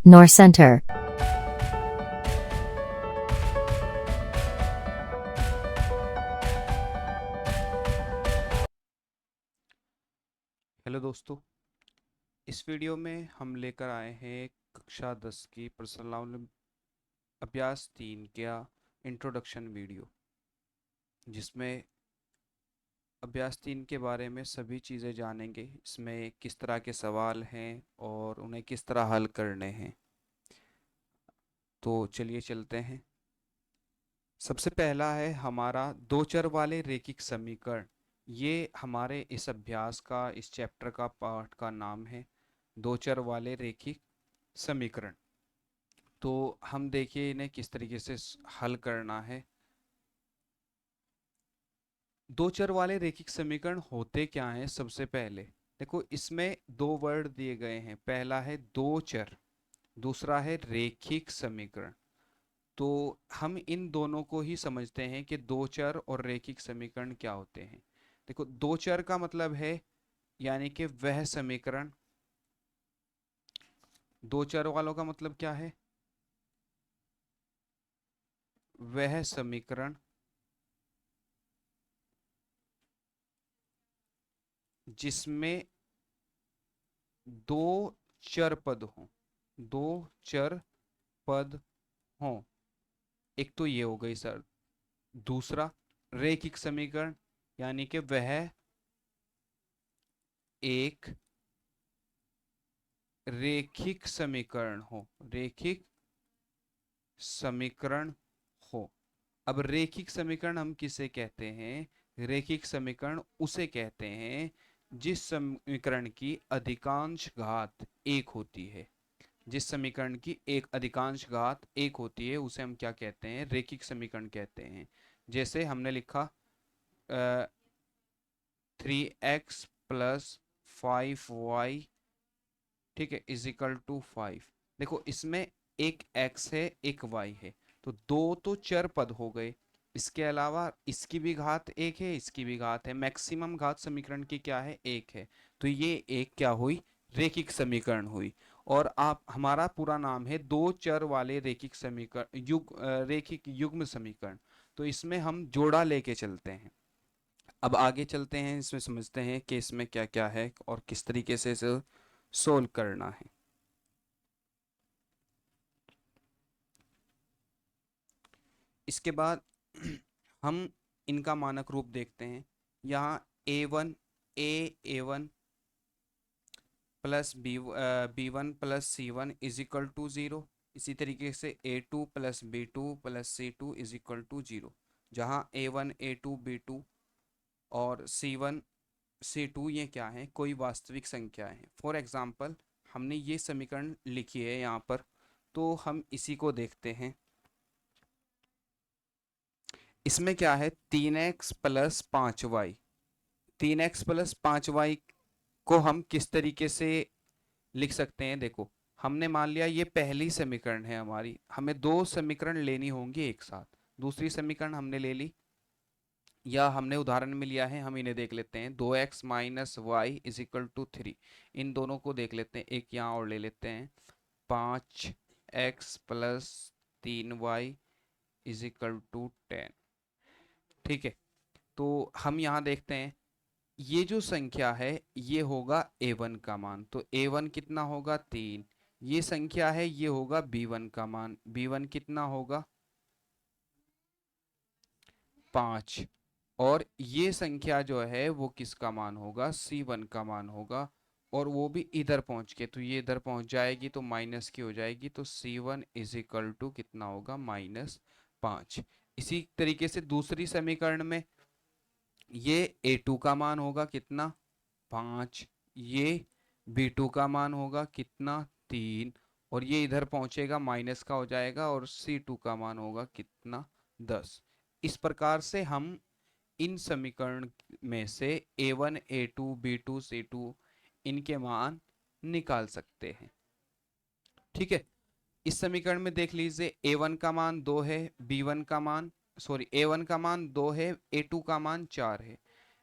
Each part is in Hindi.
nor center. हेलो दोस्तों, इस वीडियो में हम लेकर आए हैं कक्षा 10 की पर्सनल अभ्यास 3 का इंट्रोडक्शन वीडियो, जिसमें अभ्यास 3 के बारे में सभी चीज़ें जानेंगे। इसमें किस तरह के सवाल हैं और उन्हें किस तरह हल करने हैं। तो चलिए चलते हैं। सबसे पहला है हमारा दो चर वाले रैखिक समीकरण। ये हमारे इस अभ्यास का, इस चैप्टर का पाठ का नाम है, दो चर वाले रैखिक समीकरण। तो हम देखिए इन्हें किस तरीके से हल करना है। दो चर वाले रैखिक समीकरण होते क्या हैं? सबसे पहले देखो, इसमें दो वर्ड दिए गए हैं। पहला है दो चर, दूसरा है रैखिक समीकरण। तो हम इन दोनों को ही समझते हैं कि दो चर और रैखिक समीकरण क्या होते हैं। देखो, दो चर का मतलब है यानी कि वह समीकरण। दो चर वालों का मतलब क्या है? वह समीकरण जिसमें दो चर पद हों। दो चर पद हों। एक तो ये हो गई सर। दूसरा, रैखिक समीकरण यानी कि वह एक रैखिक समीकरण हो। रैखिक समीकरण हो। अब रैखिक समीकरण हम किसे कहते हैं? रैखिक समीकरण उसे कहते हैं जिस समीकरण की अधिकांश घात एक होती है। जिस समीकरण की एक अधिकांश घात एक होती है उसे हम क्या कहते हैं? रैखिक समीकरण कहते हैं। जैसे हमने लिखा 3x + 5y, ठीक है, = 5। देखो, इसमें एक x है, एक y है, तो दो तो चर पद हो गए। इसके अलावा इसकी भी घात एक है, इसकी भी घात है। मैक्सिमम घात समीकरण की क्या है? एक है। तो ये एक क्या हुई? रैखिक समीकरण हुई। और आप, हमारा पूरा नाम है दो चर वाले रैखिक समीकरण, रैखिक युग्म समीकरण। तो इसमें हम जोड़ा लेके चलते हैं। अब आगे चलते हैं, इसमें समझते हैं कि इसमें क्या क्या है और किस तरीके से इसे सोल्व करना है। इसके बाद हम इनका मानक रूप देखते हैं। यहाँ a1 +b1 + c1 इसी तरीके से a2 + b2 + c2 = 0, जहाँ a1 a2 b2 और c1 c2 ये क्या है? कोई वास्तविक संख्या है। फॉर एग्जाम्पल, हमने ये समीकरण लिखी है यहाँ पर, तो हम इसी को देखते हैं। इसमें क्या है? 3x + 5y। 3x + 5y को हम किस तरीके से लिख सकते हैं? देखो, हमने मान लिया ये पहली समीकरण है हमारी। हमें दो समीकरण लेनी होंगी एक साथ। दूसरी समीकरण हमने ले ली, या हमने उदाहरण में लिया है, हम इन्हें देख लेते हैं। 2x - y = 3। इन दोनों को देख लेते हैं। एक यहाँ और ले लेते हैं, 5x + 3y = 10। ठीक है, तो हम यहाँ देखते हैं, ये जो संख्या है ये होगा a1 का मान। तो a1 कितना होगा? 3। ये संख्या है, ये होगा b1 का मान। b1 कितना होगा? 5। और ये संख्या जो है वो किसका मान होगा? c1 का मान होगा। और वो भी इधर पहुंच के, तो ये इधर पहुंच जाएगी तो माइनस की हो जाएगी। तो c1 = कितना होगा? -5। इसी तरीके से दूसरी समीकरण में ये a2 का मान होगा कितना? 5। ये b2 का मान होगा कितना? 3। और ये इधर पहुंचेगा, माइनस का हो जाएगा, और c2 का मान होगा कितना? 10। इस प्रकार से हम इन समीकरण में से a1 a2 b2 c2 इनके मान निकाल सकते हैं। ठीक है, इस समीकरण में देख लीजिए, a1 का मान 2 है, b1 का मान, सॉरी, a1 का मान 2 है, a2 का मान 4 है।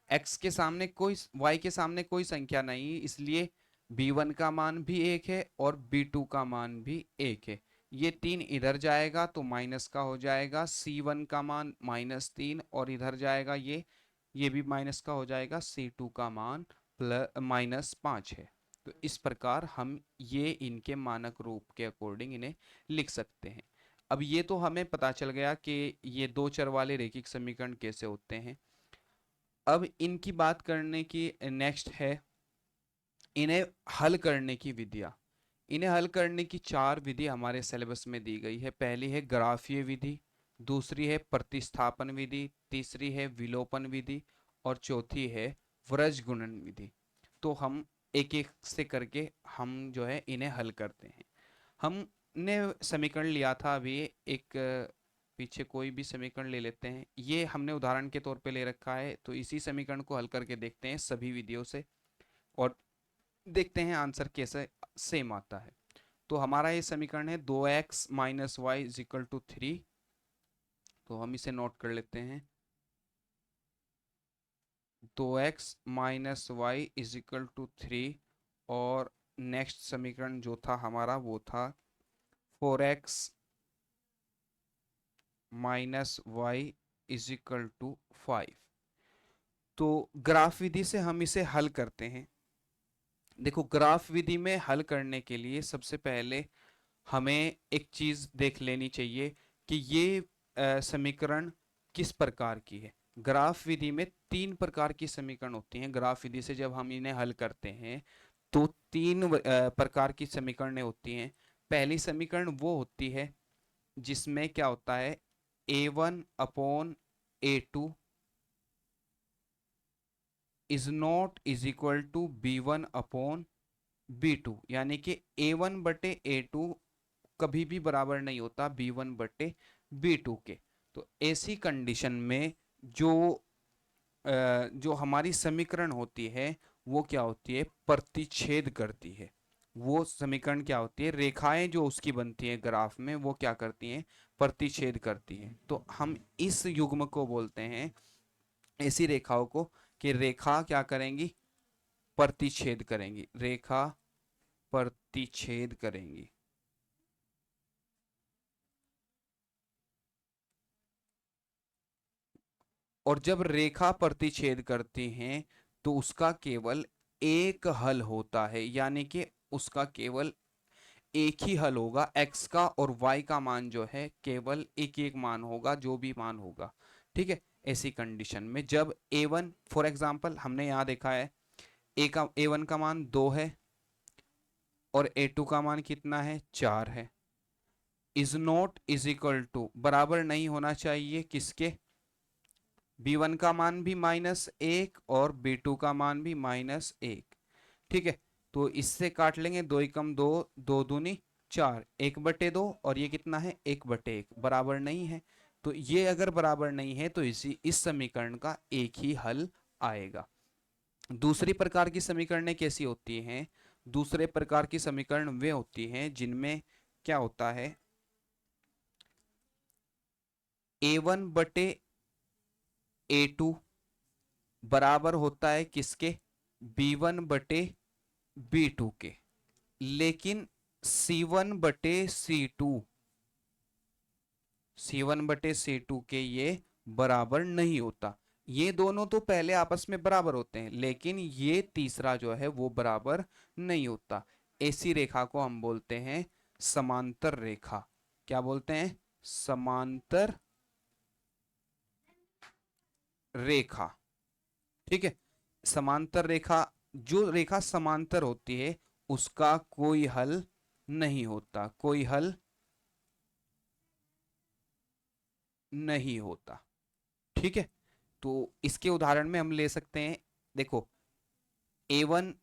x के सामने कोई, y के सामने कोई संख्या नहीं, इसलिए B1 का मान भी 1 है और B2 का मान भी 1 है। ये 3 इधर जाएगा तो माइनस का हो जाएगा, C1 का मान -3 और इधर जाएगा ये भी माइनस का हो जाएगा, C2 का मान -5 है। तो इस प्रकार हम ये इनके मानक रूप के अकॉर्डिंग इन्हें लिख सकते हैं। अब ये तो हमें पता चल गया कि ये दो चर वाले रैखिक समीकरण कैसे होते हैं। अब इनकी बात करने की नेक्स्ट है इन्हें हल करने की विधियां। इन्हें हल करने की 4 विधि हमारे सिलेबस में दी गई है। पहली है ग्राफीय विधि, दूसरी है प्रतिस्थापन विधि, तीसरी है विलोपन विधि और चौथी है व्रज गुणन विधि। तो हम एक एक से करके हम जो है इन्हें हल करते हैं। हमने समीकरण लिया था अभी एक पीछे कोई भी समीकरण ले लेते हैं, ये हमने उदाहरण के तौर पे ले रखा है, तो इसी समीकरण को हल करके देखते हैं सभी विधियों से और देखते हैं आंसर कैसे सेम आता है। तो हमारा ये समीकरण है 2x - y = 3। तो हम इसे नोट कर लेते हैं। 2x - y = 3 और नेक्स्ट समीकरण जो था हमारा वो था 4x - y = 5। तो ग्राफ विधि से हम इसे हल करते हैं। देखो ग्राफ विधि में हल करने के लिए सबसे पहले हमें एक चीज देख लेनी चाहिए कि ये समीकरण किस प्रकार की है। ग्राफ विधि में 3 प्रकार की समीकरण होती हैं। ग्राफ विधि से जब हम इन्हें हल करते हैं तो 3 प्रकार की समीकरणें होती हैं। पहली समीकरण वो होती है जिसमें क्या होता है A1/A2 is not is equal to B1/B2, यानी कि A1/A2 कभी भी बराबर नहीं होता B1/B2 के। तो ऐसी कंडीशन में जो हमारी समीकरण होती है वो क्या होती है, प्रतिच्छेद करती है। वो समीकरण क्या होती है, रेखाएं जो उसकी बनती है ग्राफ में वो क्या करती हैं, प्रतिच्छेद करती हैं। तो हम इस युग्म को बोलते हैं, ऐसी रेखाओं को, कि रेखा क्या करेंगी, प्रतिच्छेद करेंगी, रेखा प्रतिच्छेद करेंगी। और जब रेखा प्रतिच्छेद करती हैं तो उसका केवल एक हल होता है, यानी कि उसका केवल एक ही हल होगा। x का और y का मान जो है केवल एक एक मान होगा, जो भी मान होगा। ठीक है, ऐसी कंडीशन में जब a1 फॉर एग्जांपल हमने यहां देखा है a1 का मान 2 है और a2 का मान कितना है, 4 है। Is not is equal to बराबर नहीं होना चाहिए किसके, B1 का मान भी -1 और B2 का मान भी -1। ठीक है, तो इससे काट लेंगे, 2 एकम 2, 2 दूनी 4, 1/2 और ये कितना है 1/1, बराबर नहीं है। तो ये अगर बराबर नहीं है तो इस समीकरण का एक ही हल आएगा। दूसरी प्रकार की समीकरणें कैसी होती हैं, दूसरे प्रकार की समीकरण वे होती हैं जिनमें क्या होता है A1/A2 बराबर होता है किसके, B1/B2 के, लेकिन C1/C2 के ये बराबर नहीं होता। ये दोनों तो पहले आपस में बराबर होते हैं, लेकिन ये तीसरा जो है वो बराबर नहीं होता। ऐसी रेखा को हम बोलते हैं समांतर रेखा। क्या बोलते हैं, समांतर रेखा। ठीक है, समांतर रेखा, जो रेखा समांतर होती है उसका कोई हल नहीं होता, कोई हल नहीं होता। ठीक है, तो इसके उदाहरण में हम ले सकते हैं, देखो A1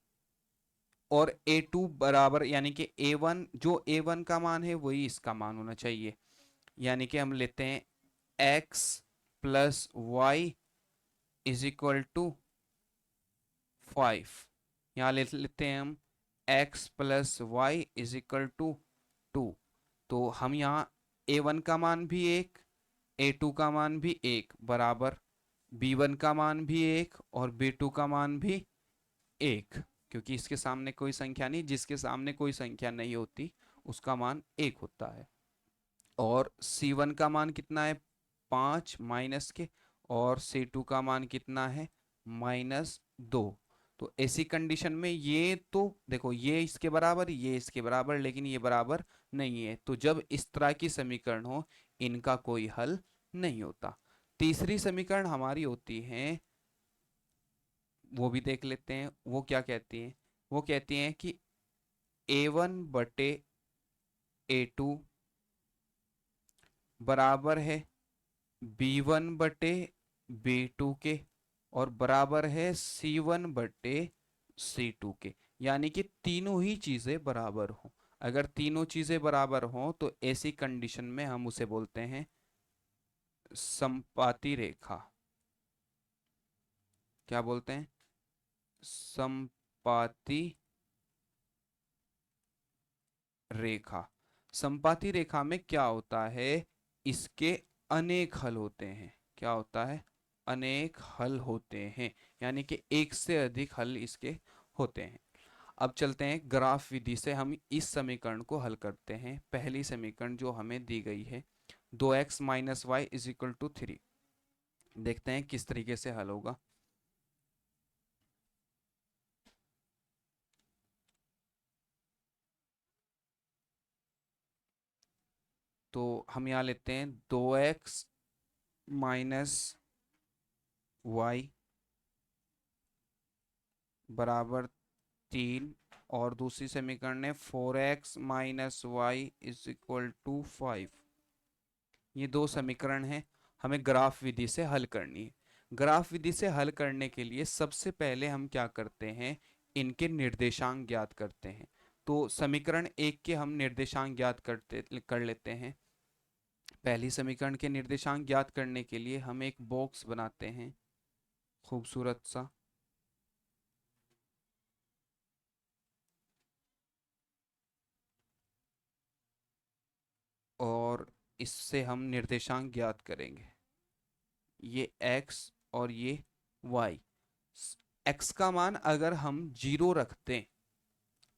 और A2 बराबर, यानी कि A1 जो A1 का मान है वही इसका मान होना चाहिए। यानी कि हम लेते हैं x + y = 5। यहाँ ले लेते हैं हम x + y = 2। तो हम यहाँ A1 का मान भी 1, A2 का मान भी 1 बराबर, B1 का मान भी 1 और B2 का मान भी 1। क्योंकि इसके सामने कोई संख्या नहीं, जिसके सामने कोई संख्या नहीं होती उसका मान 1 होता है। और C1 का मान कितना है, 5 माइनस के, और C2 का मान कितना है, -2। तो ऐसी कंडीशन में ये तो देखो, ये इसके बराबर, ये इसके बराबर, लेकिन ये बराबर नहीं है। तो जब इस तरह की समीकरण हो, इनका कोई हल नहीं होता। तीसरी समीकरण हमारी होती है, वो भी देख लेते हैं। वो क्या कहती है, वो कहती हैं कि A1/A2 बराबर है B1/B2 के, और बराबर है C1/C2 के। यानी कि तीनों ही चीजें बराबर हो। अगर तीनों चीजें बराबर हो तो ऐसी कंडीशन में हम उसे बोलते हैं समपाती रेखा। क्या बोलते हैं, समपाती रेखा। समपाती रेखा में क्या होता है, इसके अनेक हल होते हैं। क्या होता है, अनेक हल होते हैं, यानी कि एक से अधिक हल इसके होते हैं। अब चलते हैं ग्राफ विधि से, हम इस समीकरण को हल करते हैं। पहली समीकरण जो हमें दी गई है, 2x - y = 3। देखते हैं किस तरीके से हल होगा। तो हम यहाँ लेते हैं 2x - y बराबर 3, और दूसरी समीकरण है 4x - y = 5। ये दो समीकरण हैं, हमें ग्राफ विधि से हल करनी है। ग्राफ विधि से हल करने के लिए सबसे पहले हम क्या करते हैं, इनके निर्देशांक ज्ञात करते हैं। तो समीकरण एक के हम निर्देशांक ज्ञात कर लेते हैं। पहली समीकरण के निर्देशांक ज्ञात करने के लिए हम एक बॉक्स बनाते हैं, खूबसूरत सा, और इससे हम निर्देशांक ज्ञात करेंगे। ये x और ये y। x का मान अगर हम 0 रखते,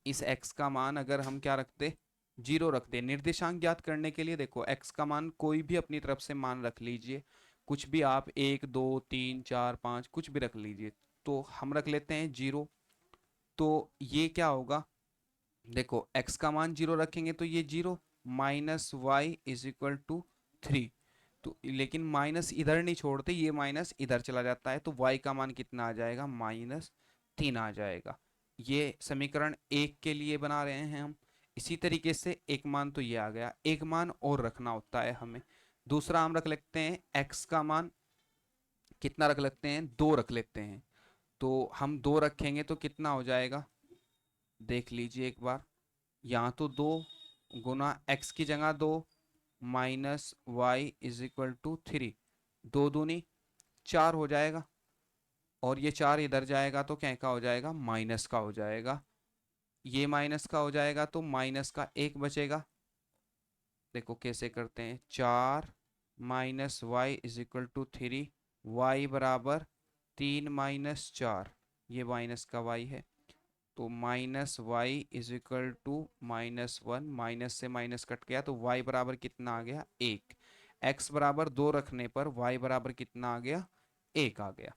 इस x का मान अगर हम क्या रखते, 0 रखते, निर्देशांक ज्ञात करने के लिए देखो x का मान कोई भी अपनी तरफ से मान रख लीजिए, कुछ भी आप 1 2 3 4 5 कुछ भी रख लीजिए। तो हम रख लेते हैं 0। तो ये क्या होगा, देखो x का मान 0 रखेंगे तो ये 0 -y = 3। तो लेकिन माइनस इधर नहीं छोड़ते, ये माइनस इधर चला जाता है, तो y का मान कितना आ जाएगा, -3 आ जाएगा। ये समीकरण एक के लिए बना रहे हैं हम। इसी तरीके से एक मान तो ये आ गया, एक मान और रखना होता है हमें। दूसरा हम रख लेते हैं x का मान, कितना रख लेते हैं, 2 रख लेते हैं। तो हम 2 रखेंगे तो कितना हो जाएगा, देख लीजिए एक बार। यहाँ तो 2 गुना x की जगह 2 -y = 3, 2 दूनी 4 हो जाएगा, और ये 4 इधर जाएगा तो क्या का हो जाएगा, माइनस का हो जाएगा। ये माइनस का हो जाएगा तो माइनस का 1 बचेगा। देखो कैसे करते हैं, 4 -y = 3, y बराबर 3 - 4, ये माइनस का y है। तो -y = -1, माइनस से माइनस कट गया तो y बराबर कितना आ गया, 1। x बराबर 2 रखने पर y बराबर कितना आ गया, 1 आ गया।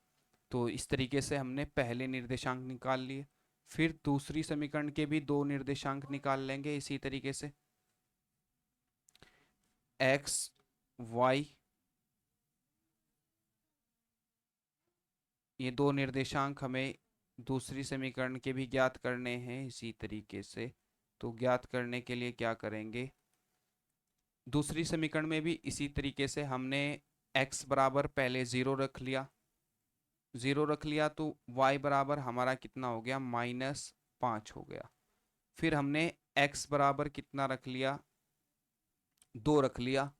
तो इस तरीके से हमने पहले निर्देशांक निकाल लिए। फिर दूसरी समीकरण के भी दो निर्देशांक निकाल लेंगे इसी तरीके से। x y, ये दो निर्देशांक हमें दूसरी समीकरण के भी ज्ञात करने हैं इसी तरीके से। तो ज्ञात करने के लिए क्या करेंगे, दूसरी समीकरण में भी इसी तरीके से हमने x बराबर पहले 0 रख लिया, 0 रख लिया तो y बराबर हमारा कितना हो गया, -5 हो गया। फिर हमने x बराबर कितना रख लिया, 2 रख लिया,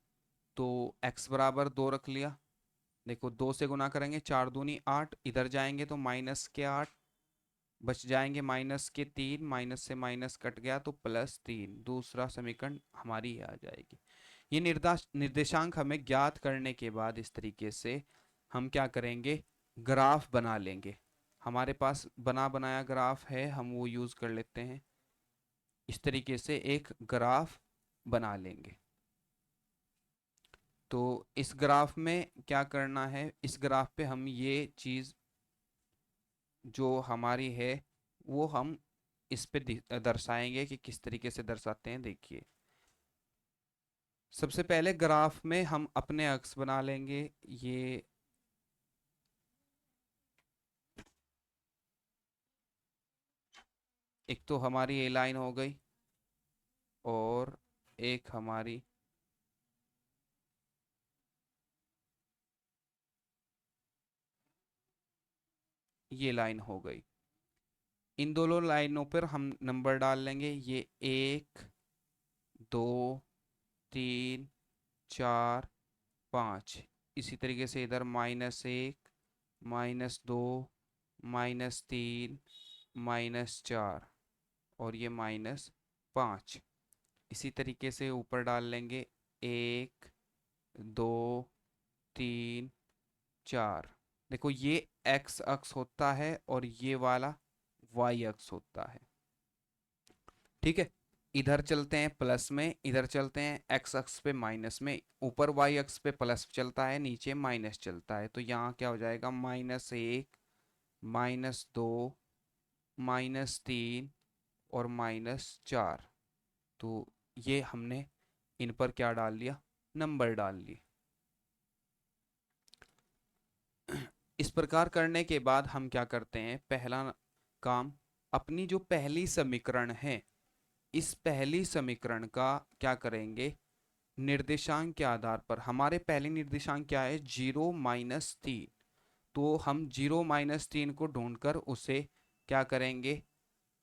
तो x बराबर 2 रख लिया। देखो 2 से गुना करेंगे, 4 दूनी 8, इधर जाएंगे तो माइनस के 8 बच जाएंगे, माइनस के 3, माइनस से माइनस कट गया तो +3। दूसरा समीकरण हमारी आ जाएगी। ये निर्देशांक हमें ज्ञात करने के बाद इस तरीके से हम क्या करेंगे, ग्राफ बना लेंगे। हमारे पास बना बनाया ग्राफ है, हम वो यूज़ कर लेते हैं। इस तरीके से एक ग्राफ बना लेंगे। तो इस ग्राफ में क्या करना है, इस ग्राफ पे हम ये चीज़ जो हमारी है वो हम इस पे दर्शाएंगे कि किस तरीके से दर्शाते हैं। देखिए, सबसे पहले ग्राफ में हम अपने अक्ष बना लेंगे। ये एक तो हमारी ए लाइन हो गई और एक हमारी ये लाइन हो गई। इन दोनों लाइनों पर हम नंबर डाल लेंगे। ये 1 2 3 4 5। इसी तरीके से इधर -1 -2 -3 -4 और ये -5। इसी तरीके से ऊपर डाल लेंगे 1 2 3 4। देखो, ये एक्स अक्ष होता है और ये वाला वाई अक्ष होता है। ठीक है, इधर चलते हैं प्लस में, इधर चलते हैं एक्स अक्ष पे माइनस में। ऊपर वाई अक्ष पे प्लस चलता है, नीचे माइनस चलता है। तो यहाँ क्या हो जाएगा, -1 -2 -3 और -4। तो ये हमने इन पर क्या डाल लिया, नंबर डाल लिए। इस प्रकार करने के बाद हम क्या करते हैं, पहला काम, अपनी जो पहली समीकरण है, इस पहली समीकरण का क्या करेंगे, निर्देशांक के आधार पर। हमारे पहले निर्देशांक क्या है, 0 - 3। तो हम 0 - 3 को ढूंढकर उसे क्या करेंगे,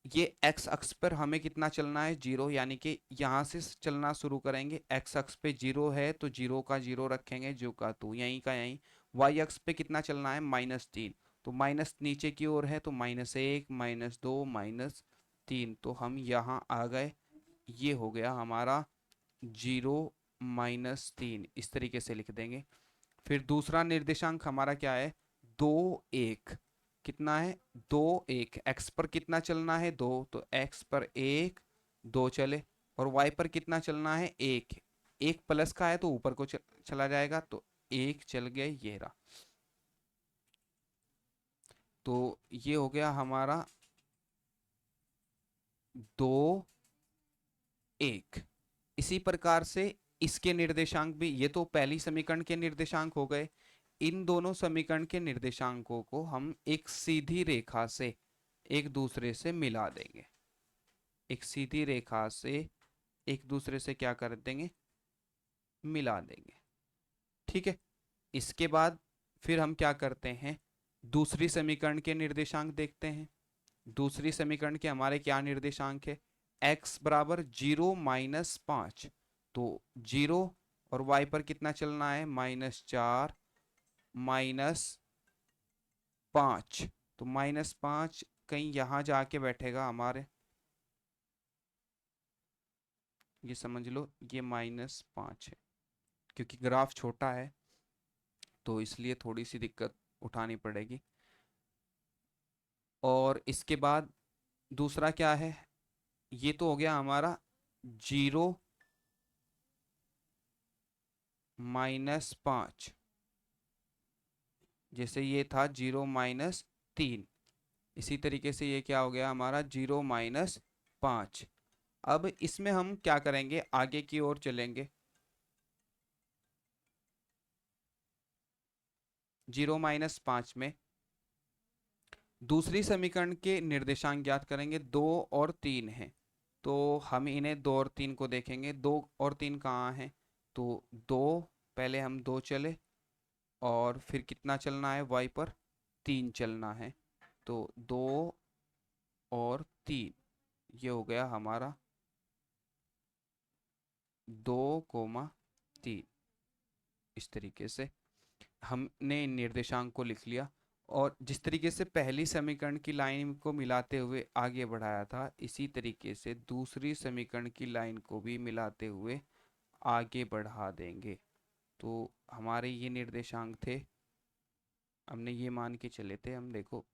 ये एक्स अक्ष पर हमें कितना चलना है, 0, यानी कि यहाँ से चलना शुरू करेंगे। एक्स अक्ष पे 0 है तो 0 का 0 रखेंगे, जो का तो यहीं का यहीं। वाई अक्ष पे कितना चलना है, -3। तो माइनस नीचे की ओर है तो -1 -2 -3। तो हम यहाँ आ गए। ये हो गया हमारा 0 - 3, इस तरीके से लिख देंगे। फिर दूसरा निर्देशांक हमारा क्या है, 2 1। कितना है, 2 1। एक्स पर कितना चलना है, 2, तो एक्स पर 1 2 चले। और वाई पर कितना चलना है, 1। 1 प्लस का है तो ऊपर को चला जाएगा, तो 1 चल गया, ये रहा। तो ये हो गया हमारा 2 1। इसी प्रकार से इसके निर्देशांक भी, ये तो पहली समीकरण के निर्देशांक हो गए। इन दोनों समीकरण के निर्देशांकों को हम एक सीधी रेखा से एक दूसरे से मिला देंगे। एक सीधी रेखा से एक दूसरे से क्या कर देंगे, मिला देंगे। ठीक है, इसके बाद फिर हम क्या करते हैं, दूसरी समीकरण के निर्देशांक देखते हैं। दूसरी समीकरण के हमारे क्या निर्देशांक है, x बराबर 0 - 5। तो 0 और y पर कितना चलना है, -4 -5। तो -5 कहीं यहाँ जाके बैठेगा हमारे, ये समझ लो ये -5 है। क्योंकि ग्राफ छोटा है तो इसलिए थोड़ी सी दिक्कत उठानी पड़ेगी। और इसके बाद दूसरा क्या है, ये तो हो गया हमारा 0 - 5। जैसे ये था 0 - 3। इसी तरीके से ये क्या हो गया हमारा, 0 - 5। अब इसमें हम क्या करेंगे, आगे की ओर चलेंगे। 0 - 5 में दूसरी समीकरण के निर्देशांक ज्ञात करेंगे। 2 और 3 है, तो हम इन्हें 2 और 3 को देखेंगे। 2 और 3 कहाँ हैं, तो 2, पहले हम 2 चले और फिर कितना चलना है, y पर 3 चलना है। तो 2 और 3, ये हो गया हमारा 2, 3। इस तरीके से हमने इन निर्देशांक को लिख लिया। और जिस तरीके से पहली समीकरण की लाइन को मिलाते हुए आगे बढ़ाया था, इसी तरीके से दूसरी समीकरण की लाइन को भी मिलाते हुए आगे बढ़ा देंगे। तो हमारे ये निर्देशांक थे, हमने ये मान के चले थे हम। देखो,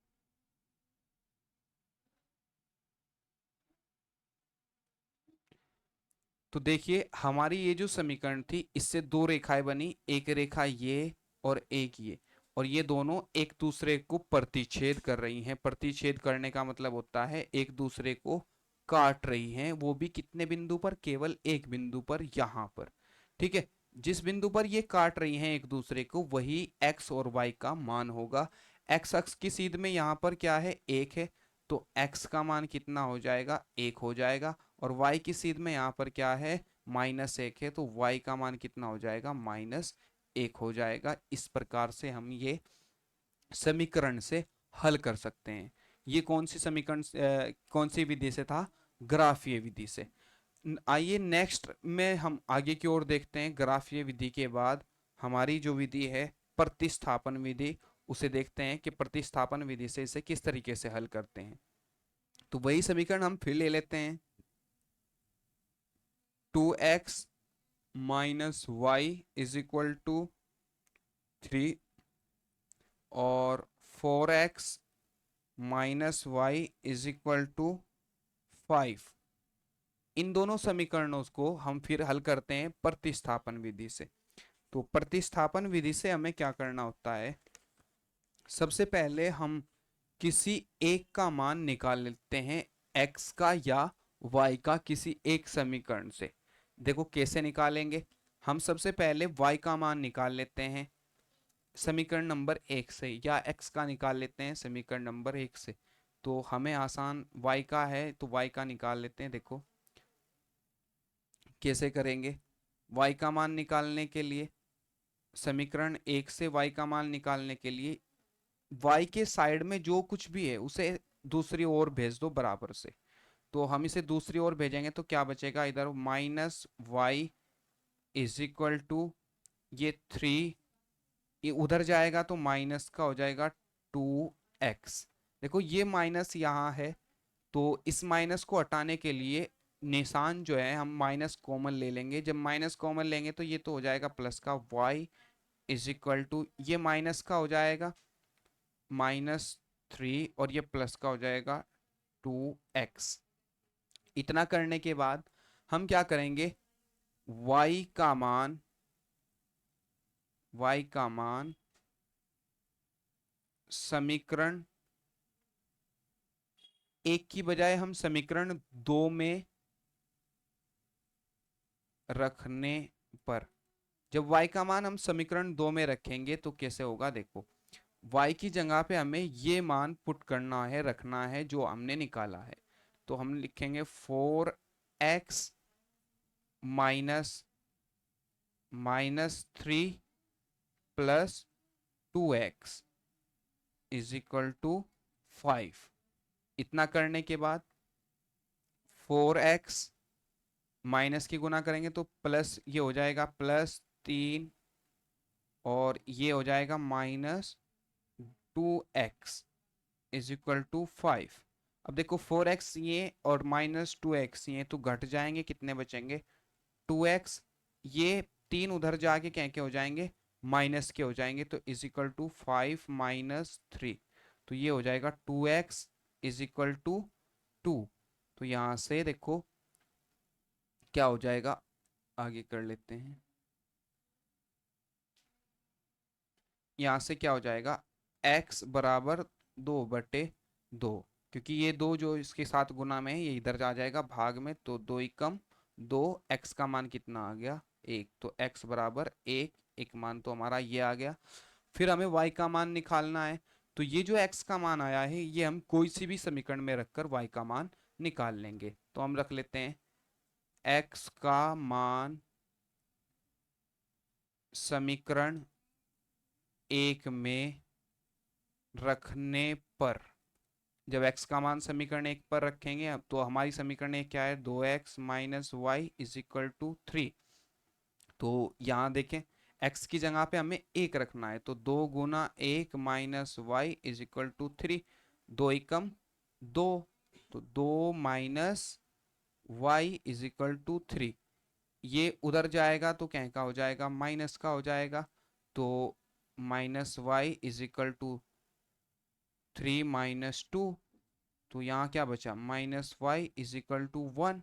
तो देखिए हमारी ये जो समीकरण थी इससे दो रेखाएं बनी, एक रेखा ये और एक ये, और ये दोनों एक दूसरे को प्रतिच्छेद कर रही हैं। प्रतिच्छेद करने का मतलब होता है एक दूसरे को काट रही हैं, वो भी कितने बिंदु पर, केवल एक बिंदु पर, यहां पर। ठीक है, जिस बिंदु पर ये काट रही हैं एक दूसरे को वही x और y का मान होगा। x अक्ष की सीध में यहाँ पर क्या है, एक है, तो x का मान कितना हो जाएगा, एक हो जाएगा। और y की सीध में यहाँ पर क्या है, -1 है, तो y का मान कितना हो जाएगा, -1 हो जाएगा। इस प्रकार से हम ये समीकरण से हल कर सकते हैं। ये कौन सी समीकरण कौन सी विधि से था, ग्राफीय विधि से। आइए नेक्स्ट में हम आगे की ओर देखते हैं। ग्राफीय विधि के बाद हमारी जो विधि है प्रतिस्थापन विधि, उसे देखते हैं कि प्रतिस्थापन विधि से इसे किस तरीके से हल करते हैं। तो वही समीकरण हम फिर ले लेते हैं। 2x minus Y is equal to 3 और 4x minus Y is equal to 5। इन दोनों समीकरणों को हम फिर हल करते हैं प्रतिस्थापन विधि से। तो प्रतिस्थापन विधि से हमें क्या करना होता है, सबसे पहले हम किसी एक का मान निकाल लेते हैं, x का या y का, किसी एक समीकरण से। देखो कैसे निकालेंगे, हम सबसे पहले y का मान निकाल लेते हैं समीकरण नंबर 1 से, या x का निकाल लेते हैं समीकरण नंबर 1 से। तो हमें आसान, y का है तो y का निकाल लेते हैं। देखो कैसे करेंगे, y का मान निकालने के लिए, समीकरण 1 से y का मान निकालने के लिए y के साइड में जो कुछ भी है उसे दूसरी ओर भेज दो बराबर से। तो हम इसे दूसरी ओर भेजेंगे तो क्या बचेगा, इधर -y इज इक्वल टू ये 3, ये उधर जाएगा तो माइनस का हो जाएगा 2x। देखो ये माइनस यहाँ है, तो इस माइनस को हटाने के लिए निशान जो है हम माइनस कॉमन ले लेंगे। जब माइनस कॉमन लेंगे तो ये तो हो जाएगा प्लस का, y इज इक्वल टू ये माइनस का हो जाएगा -3 और ये प्लस का हो जाएगा 2x। इतना करने के बाद हम क्या करेंगे, y का मान, समीकरण 1 की बजाय हम समीकरण 2 में रखने पर, जब y का मान हम समीकरण 2 में रखेंगे तो कैसे होगा, देखो y की जगह पे हमें ये मान पुट करना है, रखना है जो हमने निकाला है। तो हम लिखेंगे 4x -3 plus 2x is equal to 5। इतना करने के बाद 4x माइनस की गुना करेंगे तो प्लस, ये हो जाएगा +3 और ये हो जाएगा -2x इज इक्वल टू 5। अब देखो 4x ये और -2x ये तो घट जाएंगे, कितने बचेंगे 2x, ये 3 उधर जाके क्या क्या हो जाएंगे, माइनस के हो जाएंगे, तो इज इक्वल टू 5 - 3, तो ये हो जाएगा 2x इज इक्वल टू 2। तो यहाँ से देखो क्या हो जाएगा, आगे कर लेते हैं। यहाँ से क्या हो जाएगा, x बराबर 2/2, क्योंकि ये 2 जो इसके साथ गुना में है ये इधर आ जाएगा भाग में, तो 2 एकम 2, x का मान कितना आ गया 1, तो x बराबर 1, एक मान तो हमारा ये आ गया। फिर हमें y का मान निकालना है, तो ये जो x का मान आया है ये हम कोई सी भी समीकरण में रखकर y का मान निकाल लेंगे। तो हम रख लेते हैं x का मान समीकरण 1 में रखने पर, जब x का मान समीकरण 1 पर रखेंगे अब तो हमारी समीकरण 1 क्या है, 2x - y is equal to 3। तो यहाँ देखें x की जगह पे हमें 1 रखना है, तो 2 गुना 1 - y इज इक्वल टू 3, 2 एकम 2, तो 2 - y इज इक्वल टू 3। ये उधर जाएगा तो क्या का हो जाएगा, माइनस का हो जाएगा, तो -y इज इक्वल टू 3 - 2, तो यहाँ क्या बचा, -y इज इक्वल टू 1।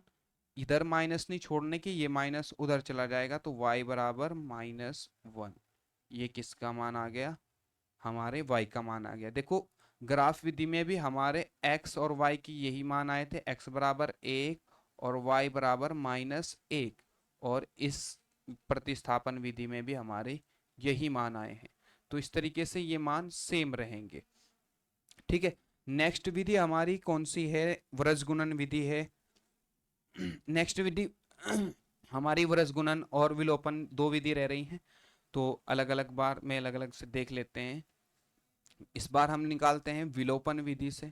इधर माइनस नहीं छोड़ने की, ये माइनस उधर चला जाएगा तो y बराबर -1। ये किसका मान आ गया? हमारे y का मान आ गया। देखो ग्राफ विधि में भी हमारे x और y की यही मान आए थे, x बराबर 1 और y बराबर -1, और इस प्रतिस्थापन विधि में भी हमारे यही मान आए हैं। तो इस तरीके से ये मान सेम रहेंगे। ठीक है, नेक्स्ट विधि हमारी कौन सी है? व्रज गुणन विधि है। नेक्स्ट विधि हमारी व्रज गुणन और विलोपन दो विधि रह रही हैं, तो अलग अलग बार में अलग अलग से देख लेते हैं। इस बार हम निकालते हैं विलोपन विधि से।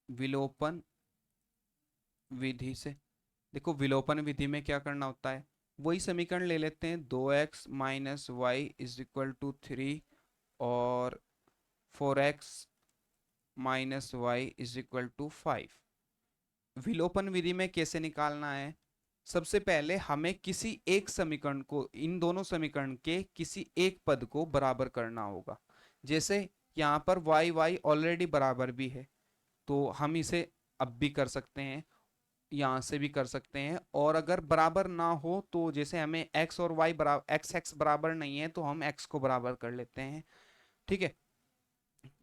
विलोपन विधि से देखो, विलोपन विधि में क्या करना होता है, वही समीकरण ले लेते हैं, 2x minus Y is equal to 3 और 4x minus Y is equal to 5। विलोपन विधि में कैसे निकालना है? सबसे पहले हमें किसी एक समीकरण को, इन दोनों समीकरण के किसी एक पद को बराबर करना होगा। जैसे यहाँ पर y y ऑलरेडी बराबर भी है, तो हम इसे अब भी कर सकते हैं, यहाँ से भी कर सकते हैं। और अगर बराबर ना हो तो जैसे हमें x और y बराबर, x बराबर नहीं है तो हम x को बराबर कर लेते हैं। ठीक है,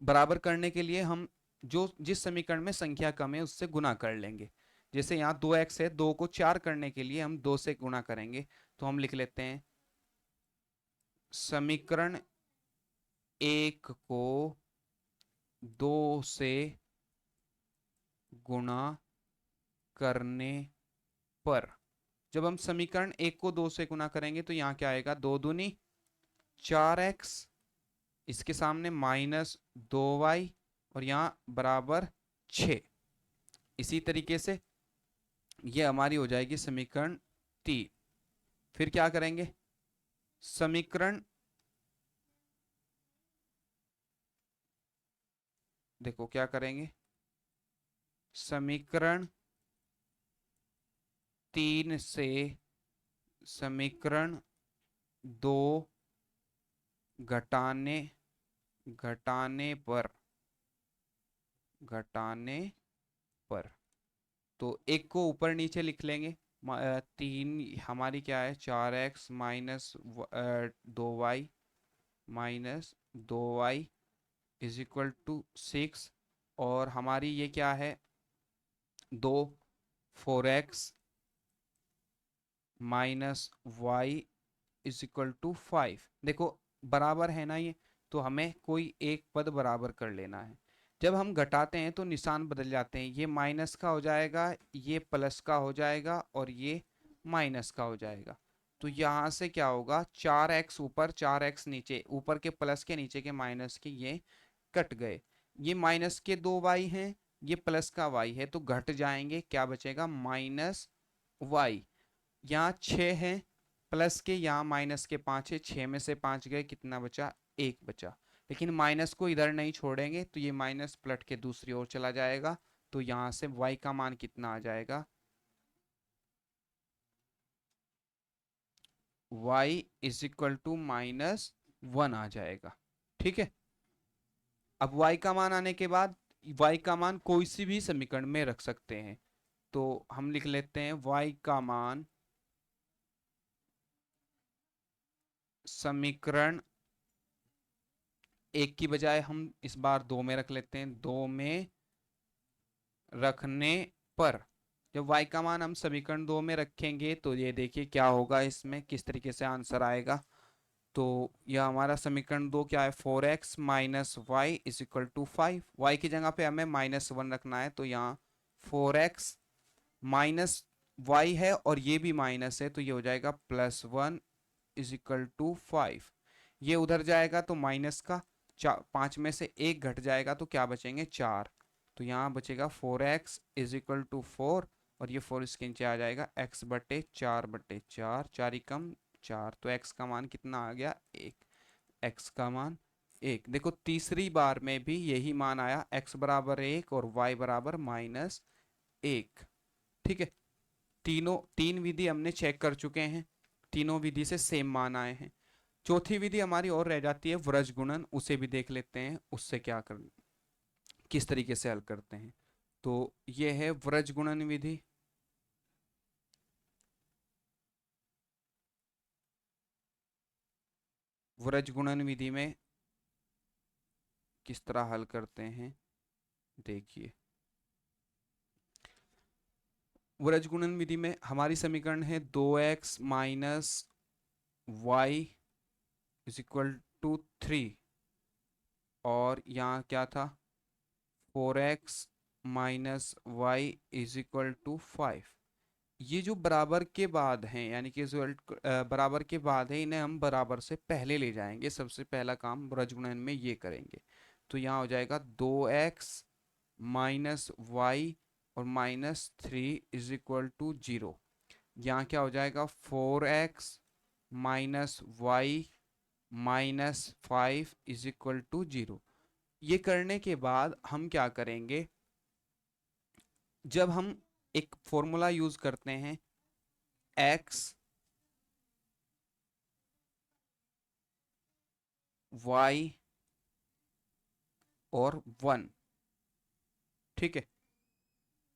बराबर करने के लिए हम जो जिस समीकरण में संख्या कम है उससे गुना कर लेंगे। जैसे यहाँ 2x है, 2 को 4 करने के लिए हम 2 से गुना करेंगे, तो हम लिख लेते हैं समीकरण 1 को 2 से गुणा करने पर, जब हम समीकरण 1 को 2 से गुना करेंगे तो यहाँ क्या आएगा, 2 दूनी 4x, इसके सामने -2y और यहाँ बराबर 6। इसी तरीके से ये हमारी हो जाएगी समीकरण 3। फिर क्या करेंगे, समीकरण, देखो क्या करेंगे, समीकरण 3 से समीकरण 2 घटाने घटाने पर घटाने पर, तो एक को ऊपर नीचे लिख लेंगे। 3 हमारी क्या है, 4x minus 2y minus 2y is equal to 6, और हमारी ये क्या है, 2 4x minus Y is equal to 5। देखो बराबर है ना ये, तो हमें कोई एक पद बराबर कर लेना है। जब हम घटाते हैं तो निशान बदल जाते हैं, ये माइनस का हो जाएगा, ये प्लस का हो जाएगा और ये माइनस का हो जाएगा। तो यहाँ से क्या होगा, 4x ऊपर 4x नीचे, ऊपर के प्लस के नीचे के माइनस के ये कट गए। ये माइनस के 2y हैं, ये प्लस का y है, तो घट जाएंगे, क्या बचेगा -y। यहाँ 6 है, प्लस के यहाँ माइनस के 5 है, 6 में से 5 गए, कितना बचा, 1 बचा। लेकिन माइनस को इधर नहीं छोड़ेंगे तो ये माइनस पलट के दूसरी ओर चला जाएगा, तो यहाँ से y का मान कितना आ जाएगा, y इज इक्वल टू -1 आ जाएगा। ठीक है, अब y का मान आने के बाद y का मान कोई सी भी समीकरण में रख सकते हैं, तो हम लिख लेते हैं y का मान समीकरण 1 की बजाय हम इस बार 2 में रख लेते हैं, 2 में रखने पर, जब y का मान हम समीकरण 2 में रखेंगे तो ये देखिए क्या होगा, इसमें किस तरीके से आंसर आएगा। तो यह हमारा समीकरण 2 क्या है, 4x minus Y is equal to 5। Y की जगह पे हमें -1 रखना है, तो यहाँ 4x माइनस वाई है और ये भी माइनस है, तो ये हो जाएगा +1 इज इक्वल टू 5। ये उधर जाएगा तो माइनस का 5 में से 1 घट जाएगा, तो क्या बचेंगे, 4। तो यहाँ बचेगा 4x इज इक्वल टू 4, और ये 4 इसके नीचे आ जाएगा, x बटे 4 4 ही कम 4, तो x का मान कितना आ गया, 1। x का मान 1। देखो तीसरी बार में भी यही मान आया, x बराबर 1 और y बराबर -1। ठीक है, तीन विधि हमने चेक कर चुके हैं, तीनों विधि से सेम मान आए हैं। चौथी विधि हमारी और रह जाती है व्रज गुणन, उसे भी देख लेते हैं, उससे क्या कर, किस तरीके से हल करते हैं। तो ये है व्रज गुणन विधि। व्रज गुणन विधि में किस तरह हल करते हैं देखिए। व्रज गुणन विधि में हमारी समीकरण है 2x minus Y is equal to 3, और यहाँ क्या था 4x minus Y is equal to 5। ये जो बराबर के बाद हैं यानी कि रिजल्ट बराबर के बाद है, इन्हें हम बराबर से पहले ले जाएंगे। सबसे पहला काम व्रज गुणन में ये करेंगे। तो यहाँ हो जाएगा 2x माइनस वाई और माइनस 3 इज इक्वल टू 0। यहाँ क्या हो जाएगा 4x minus Y minus 5 is equal to 0। ये करने के बाद हम क्या करेंगे, जब हम एक फॉर्मूला यूज करते हैं x y और 1, ठीक है।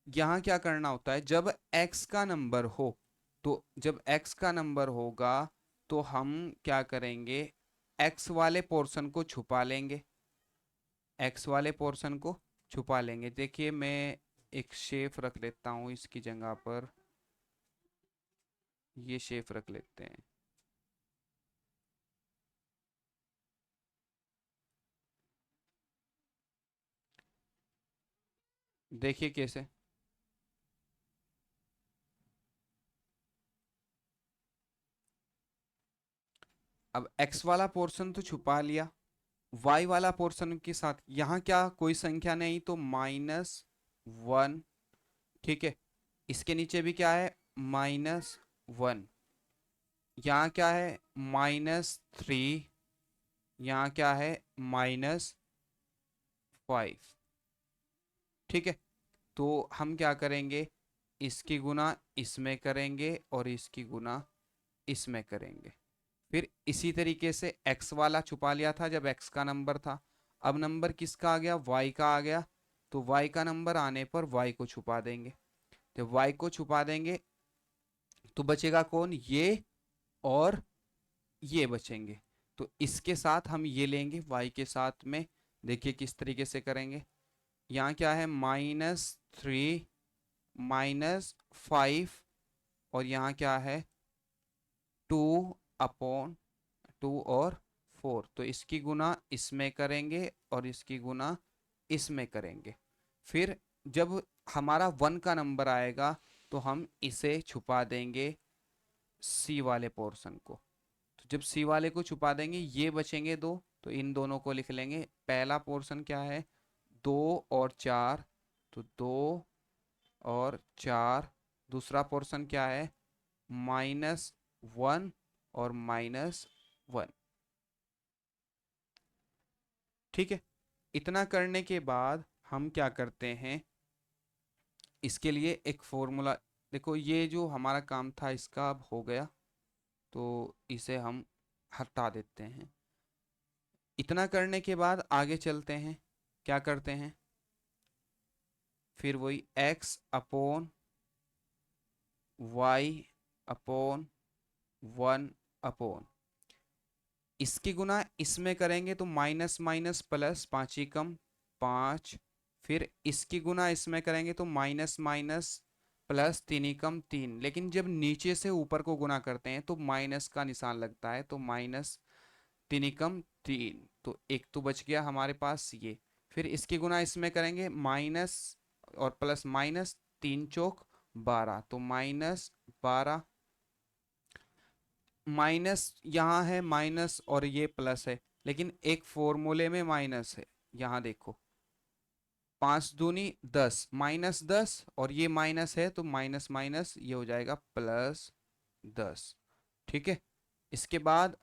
यहाँ क्या करना होता है, जब x का नंबर हो, तो जब x का नंबर होगा तो हम क्या करेंगे, x वाले पोर्शन को छुपा लेंगे। x वाले पोर्शन को छुपा लेंगे। देखिए मैं एक शेप रख लेता हूँ इसकी जगह पर, ये शेप रख लेते हैं। देखिए कैसे, अब x वाला पोर्शन तो छुपा लिया, y वाला पोर्शन के साथ यहाँ क्या कोई संख्या नहीं, तो -1, ठीक है। इसके नीचे भी क्या है -1, यहाँ क्या है -3, यहाँ क्या है -5, ठीक है। तो हम क्या करेंगे, इसकी गुना इसमें करेंगे और इसकी गुना इसमें करेंगे। फिर इसी तरीके से x वाला छुपा लिया था जब x का नंबर था। अब नंबर किसका आ गया, y का आ गया। तो y का नंबर आने पर y को छुपा देंगे। जब y को छुपा देंगे तो बचेगा कौन, ये और ये बचेंगे। तो इसके साथ हम ये लेंगे y के साथ में। देखिए किस तरीके से करेंगे, यहाँ क्या है -3 -5, और यहाँ क्या है 2/2 और 4। तो इसकी गुना इसमें करेंगे और इसकी गुना इसमें करेंगे। फिर जब हमारा 1 का नंबर आएगा तो हम इसे छुपा देंगे सी वाले पोर्शन को। तो जब सी वाले को छुपा देंगे ये बचेंगे दो, तो इन दोनों को लिख लेंगे। पहला पोर्शन क्या है 2 और 4, तो 2 और 4। दूसरा पोर्शन क्या है -1 और -1, ठीक है। इतना करने के बाद हम क्या करते हैं, इसके लिए एक फॉर्मूला। देखो ये जो हमारा काम था इसका अब हो गया, तो इसे हम हटा देते हैं। इतना करने के बाद आगे चलते हैं, क्या करते हैं, फिर वही x/y/1 इसकी गुना इसमें करेंगे तो माइनस माइनस प्लस, 5 ही कम 5। फिर इसकी गुना इसमें करेंगे तो माइनस माइनस प्लस, 3 ही कम 3। लेकिन जब नीचे से ऊपर को गुना करते हैं तो माइनस का निशान लगता है, तो -3 × 3। तो एक तो बच गया हमारे पास ये। फिर इसकी गुना इसमें करेंगे माइनस और प्लस माइनस, 3 × 4 = 12, तो -12। माइनस यहाँ है माइनस और ये प्लस है, लेकिन एक फॉर्मूले में माइनस है। यहाँ देखो 5 दूनी 10, -10, और ये माइनस है तो माइनस माइनस ये हो जाएगा +10, ठीक है। इसके बाद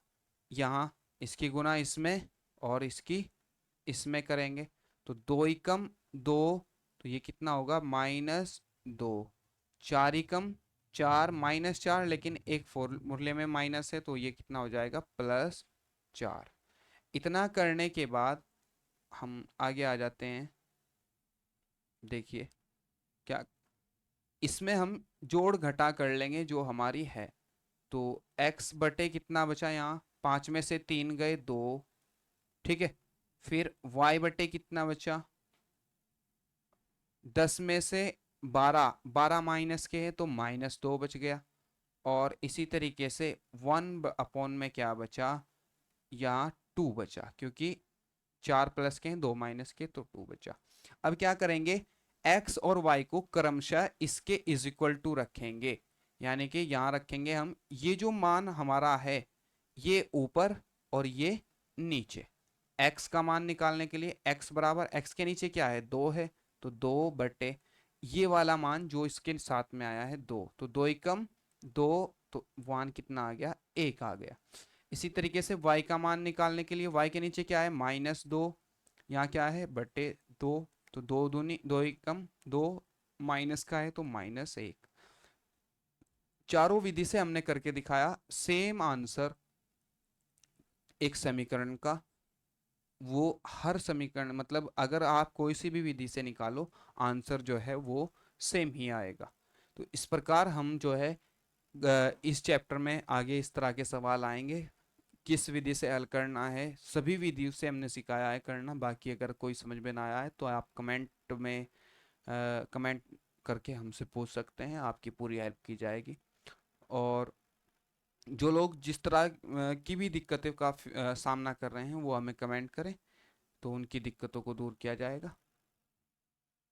यहाँ इसकी गुना इसमें और इसकी इसमें करेंगे, तो 2 × 2, तो ये कितना होगा -2। 4 × 4 -4, लेकिन एक फॉर्मूले में माइनस है तो ये कितना हो जाएगा +4। इतना करने के बाद हम आगे आ जाते हैं। देखिए क्या इसमें हम जोड़ घटा कर लेंगे जो हमारी है। तो x बटे कितना बचा यहाँ, 5 में से 3 गए 2, ठीक है। फिर y बटे कितना बचा, 10 में से 12, 12 माइनस के है तो -2 बच गया। और इसी तरीके से 1 अपॉन में क्या बचा, यहाँ 2 बचा, क्योंकि 4 प्लस के हैं 2 माइनस के, तो 2 बचा। अब क्या करेंगे, x और y को क्रमशः इसके इज इक्वल टू रखेंगे, यानी कि यहाँ रखेंगे हम, ये जो मान हमारा है ये ऊपर और ये नीचे। x का मान निकालने के लिए x बराबर, x के नीचे क्या है 2 है, तो 2 बटे ये वाला मान जो इसके साथ में आया है 2, तो 2 एकम 2, तो 1 कितना आ गया, 1 आ गया। इसी तरीके से y का मान निकालने के लिए y के नीचे क्या है -2, यहाँ क्या है बटे 2, तो 2 दूनी 2 एकम 2, माइनस का है तो -1। चारों विधि से हमने करके दिखाया, सेम आंसर एक समीकरण का, वो हर समीकरण मतलब अगर आप कोई सी भी विधि से निकालो आंसर जो है वो सेम ही आएगा। तो इस प्रकार हम जो है इस चैप्टर में आगे इस तरह के सवाल आएंगे, किस विधि से हल करना है, सभी विधियों से हमने सिखाया है करना। बाकी अगर कोई समझ में ना आया है तो आप कमेंट में कमेंट करके हमसे पूछ सकते हैं, आपकी पूरी हेल्प की जाएगी। और जो लोग जिस तरह की भी दिक्कतों का सामना कर रहे हैं वो हमें कमेंट करें, तो उनकी दिक्कतों को दूर किया जाएगा।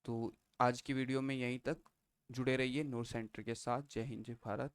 तो आज की वीडियो में यहीं तक, जुड़े रहिए नूर सेंटर के साथ। जय हिंद, जय भारत।